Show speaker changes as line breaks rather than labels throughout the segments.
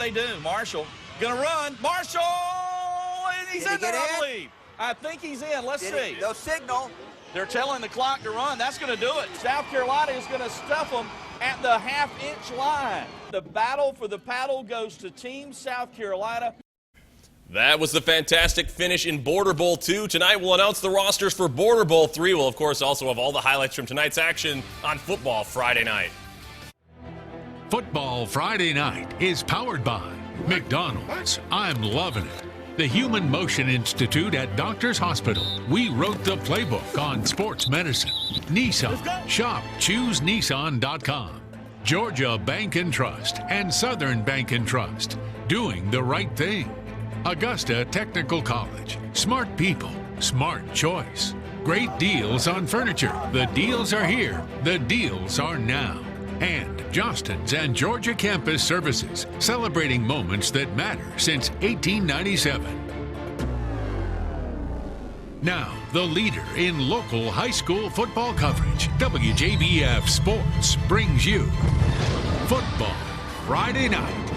they do. Marshall gonna run. Marshall, and he's in there, I believe. I think he's in. Let's see.
No signal.
They're telling the clock to run. That's going to do it. South Carolina is going to stuff them at the half-inch line. The battle for the paddle goes to Team South Carolina.
That was the fantastic finish in Border Bowl 2. Tonight we'll announce the rosters for Border Bowl 3. We'll, of course, also have all the highlights from tonight's action on Football Friday night.
Football Friday night is powered by McDonald's. I'm loving it. The Human Motion Institute at Doctors Hospital. We wrote the playbook on sports medicine. Nissan. Shop ChooseNissan.com. Georgia Bank and Trust and Southern Bank and Trust. Doing the right thing. Augusta Technical College. Smart people. Smart choice. Great deals on furniture. The deals are here. The deals are now. And Jostens and Georgia Campus Services, celebrating moments that matter since 1897. Now, the leader in local high school football coverage, WJBF Sports, brings you Football Friday Night.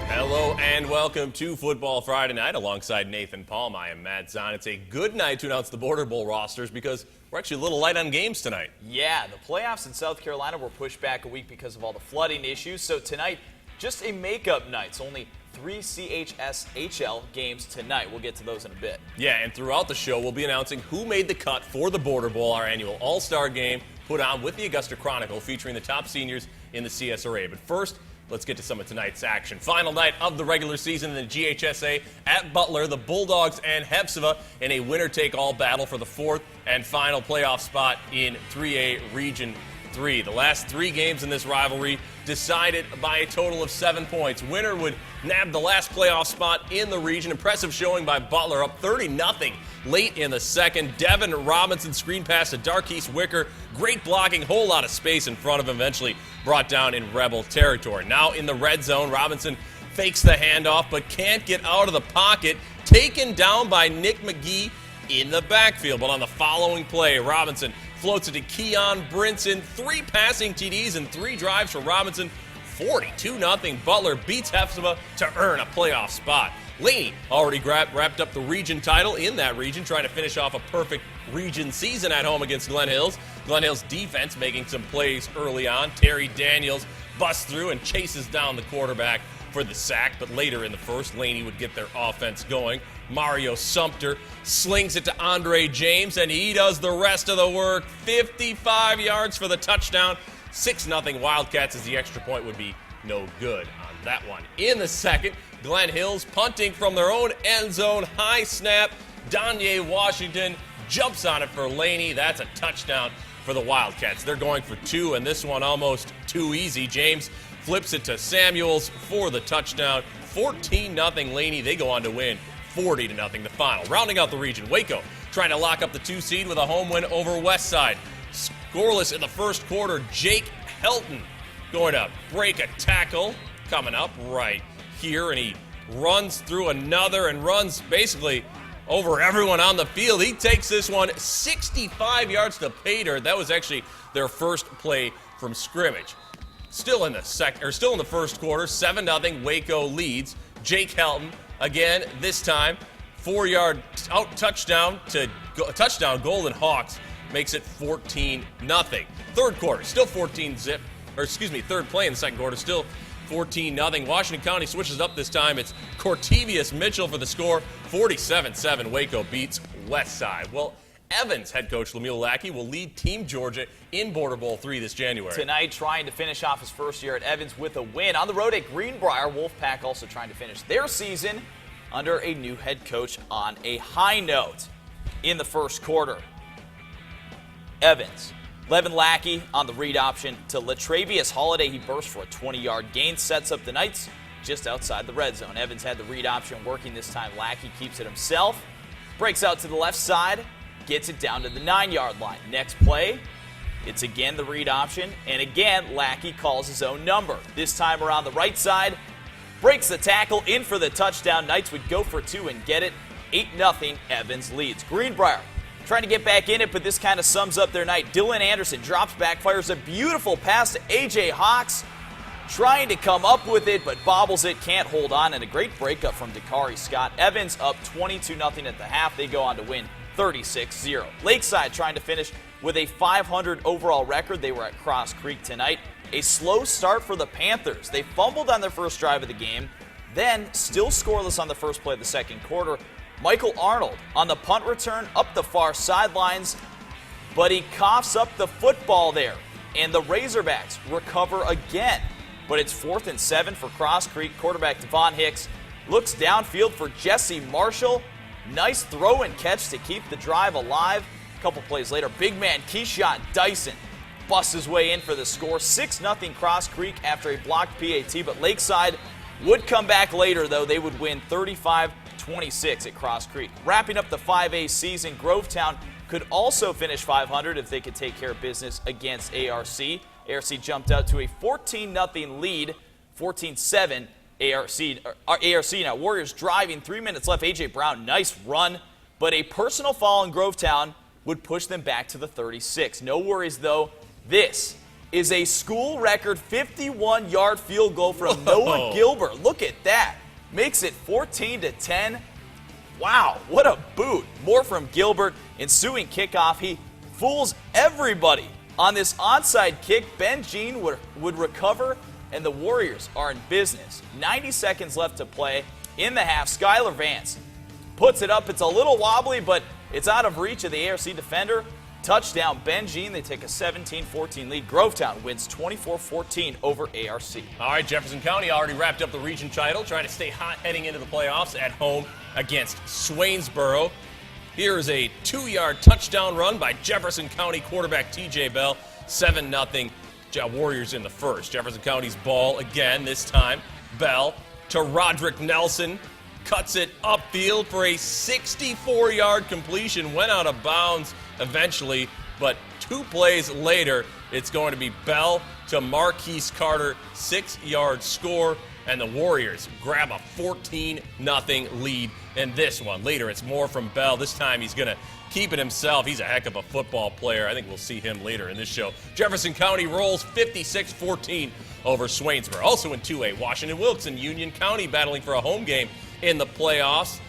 Hello and welcome to Football Friday Night. Alongside Nathan Palm, I am Matt Zahn. It's a good night to announce the Border Bowl rosters because we're actually a little light on games tonight.
Yeah, the playoffs in South Carolina were pushed back a week because of all the flooding issues. So tonight, just a makeup night. It's only 3 CHSHL games tonight. We'll get to those in a bit.
Yeah, and throughout the show, we'll be announcing who made the cut for the Border Bowl, our annual all-star game put on with the Augusta Chronicle, featuring the top seniors in the CSRA. But first, let's get to some of tonight's action. Final night of the regular season in the GHSA at Butler, the Bulldogs and Hepzibah in a winner-take-all battle for the fourth and final playoff spot in 3A Region 3. The last 3 games in this rivalry decided by a total of 7 points. Winner would nab the last playoff spot in the region. Impressive showing by Butler, up 30-0 late in the second. Devin Robinson screen pass to Darkeese Wicker. Great blocking, whole lot of space in front of him, eventually brought down in Rebel territory. Now in the red zone, Robinson fakes the handoff but can't get out of the pocket. Taken down by Nick McGee in the backfield. But on the following play, Robinson floats it to Keon Brinson. 3 passing TDs and 3 drives for Robinson. 42-0. Butler beats Hepzibah to earn a playoff spot. Laney already wrapped up the region title in that region, trying to finish off a perfect region season at home against Glen Hills. Glen Hills defense making some plays early on. Terry Daniels busts through and chases down the quarterback for the sack, but later in the first, Laney would get their offense going. Mario Sumter slings it to Andre James, and he does the rest of the work. 55 yards for the touchdown. 6-0 Wildcats, as the extra point would be no good on that one. In the second, Glen Hills punting from their own end zone. High snap. Danye Washington jumps on it for Laney. That's a touchdown for the Wildcats. They're going for 2, and this one almost too easy. James flips it to Samuels for the touchdown. 14-0 Laney. They go on to win 40-0 the final. Rounding out the region, Waco trying to lock up the 2 seed with a home win over Westside. Scoreless in the first quarter. Jake Helton going to break a tackle coming up right here, and he runs through another and runs basically over everyone on the field. He takes this one 65 yards to pay dirt. That was actually their first play from scrimmage. Still in the first quarter, 7-0 Waco leads. Jake Helton again, this time 4-yard out touchdown to touchdown. Golden Hawks makes it 14-0. Third quarter, still 14-zip. Third play in the second quarter, still 14-0. Washington County switches up this time. It's Cortevius Mitchell for the score. 47-7. Waco beats Westside. Well, Evans head coach Lemuel Lackey will lead Team Georgia in Border Bowl 3 this January.
Tonight, trying to finish off his first year at Evans with a win. On the road at Greenbrier, Wolfpack also trying to finish their season under a new head coach on a high note. In the first quarter, Evans, Levin Lackey on the read option to Latravius Holiday. He burst for a 20-yard gain, sets up the Knights just outside the red zone. Evans had the read option working this time. Lackey keeps it himself, breaks out to the left side, gets it down to the 9-yard line. Next play, it's again the read option, and again Lackey calls his own number. This time around the right side, breaks the tackle, in for the touchdown. Knights would go for 2 and get it. 8-0 Evans leads. Greenbrier trying to get back in it, but this kind of sums up their night. Dylan Anderson drops back, fires a beautiful pass to A.J. Hawks. trying to come up with it, but bobbles it, can't hold on, and a great breakup from Dakari Scott. Evans up 22-0 at the half. They go on to win 36-0. Lakeside trying to finish with a 500 overall record. They were at Cross Creek tonight. A slow start for the Panthers. They fumbled on their first drive of the game, then still scoreless on the first play of the second quarter. Michael Arnold on the punt return up the far sidelines, but he coughs up the football there, and the Razorbacks recover again. But it's 4th and 7 for Cross Creek. Quarterback Devon Hicks looks downfield for Jesse Marshall. Nice throw and catch to keep the drive alive. A couple plays later, big man Keyshawn Dyson busts his way in for the score. 6-0 Cross Creek after a blocked PAT, but Lakeside would come back later, though. They would win 35-26 at Cross Creek. Wrapping up the 5A season, Grovetown could also finish 500 if they could take care of business against ARC. ARC jumped out to a 14-0 lead, 14-7 ARC. Now, Warriors driving, 3 minutes left. A.J. Brown, nice run, but a personal foul in Grovetown would push them back to the 36. No worries, though. This is a school record 51-yard field goal from Noah Gilbert. Look at that. Makes it 14-10. Wow, what a boot. More from Gilbert. Ensuing kickoff, he fools everybody. On this onside kick, Ben Jean would recover, and the Warriors are in business. 90 seconds left to play in the half. Skylar Vance puts it up. It's a little wobbly, but it's out of reach of the ARC defender. Touchdown, Ben Jean. They take a 17-14 lead. Grovetown wins 24-14 over ARC.
All right, Jefferson County already wrapped up the region title, trying to stay hot heading into the playoffs at home against Swainsboro. Here is a 2-yard touchdown run by Jefferson County quarterback TJ Bell. 7-0 Warriors in the first. Jefferson County's ball again, this time Bell to Roderick Nelson. Cuts it upfield for a 64-yard completion. Went out of bounds eventually, but 2 plays later, it's going to be Bell to Marquise Carter. 6-yard score, and the Warriors grab a 14-0 lead in this one. Later, it's more from Bell. This time, he's going to keep it himself. He's a heck of a football player. I think we'll see him later in this show. Jefferson County rolls 56-14 over Swainsboro. Also in 2A, Washington Wilkes and Union County battling for a home game in the playoffs.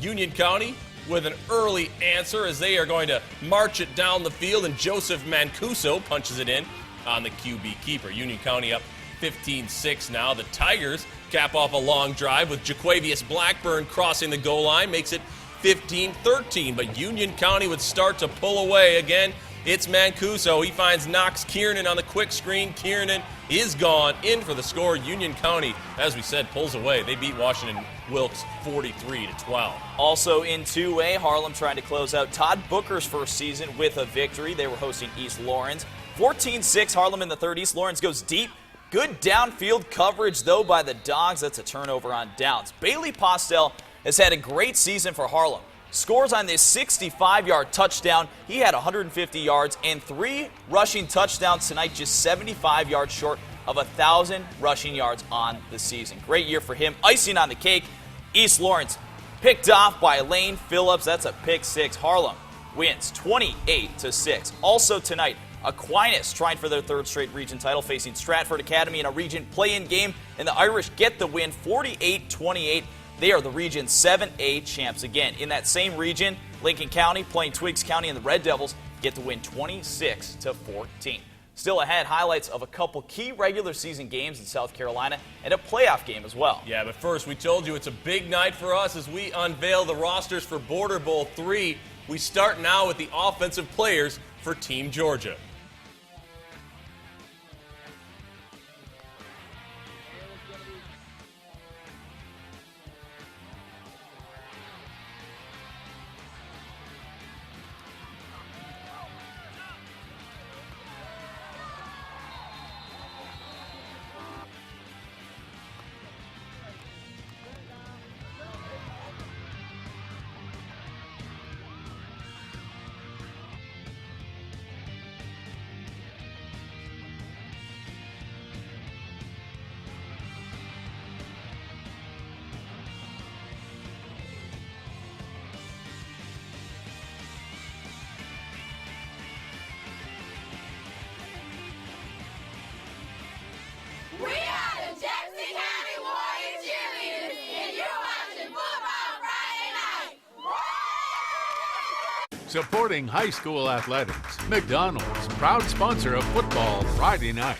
Union County with an early answer as they are going to march it down the field, and Joseph Mancuso punches it in on the QB keeper. Union County up 15-6 now. The Tigers cap off a long drive with Jaquavius Blackburn crossing the goal line, makes it 15-13, but Union County would start to pull away again. It's Mancuso. He finds Knox Kiernan on the quick screen. Kiernan is gone in for the score. Union County, as we said, pulls away. They beat Washington Wilkes 43-12.
Also in 2A, Harlem trying to close out Todd Booker's first season with a victory. They were hosting East Lawrence. 14-6, Harlem in the third. East Lawrence goes deep. Good downfield coverage, though, by the Dogs. That's a turnover on downs. Bailey Postel has had a great season for Harlem. Scores on this 65-yard touchdown. He had 150 yards and 3 rushing touchdowns tonight, just 75 yards short of 1,000 rushing yards on the season. Great year for him. Icing on the cake, East Lawrence picked off by Lane Phillips. That's a pick 6. Harlem wins 28-6. Also tonight, Aquinas trying for their 3rd straight region title, facing Stratford Academy in a region play-in game, and the Irish get the win 48-28. They are the Region 7A champs again. In that same region, Lincoln County playing Twiggs County, and the Red Devils get the win 26-14. Still ahead, highlights of a couple key regular season games in South Carolina and a playoff game as well.
Yeah, but first, we told you it's a big night for us as we unveil the rosters for Border Bowl 3. We start now with the offensive players for Team Georgia.
Supporting high school athletics, McDonald's, proud sponsor of football Friday night.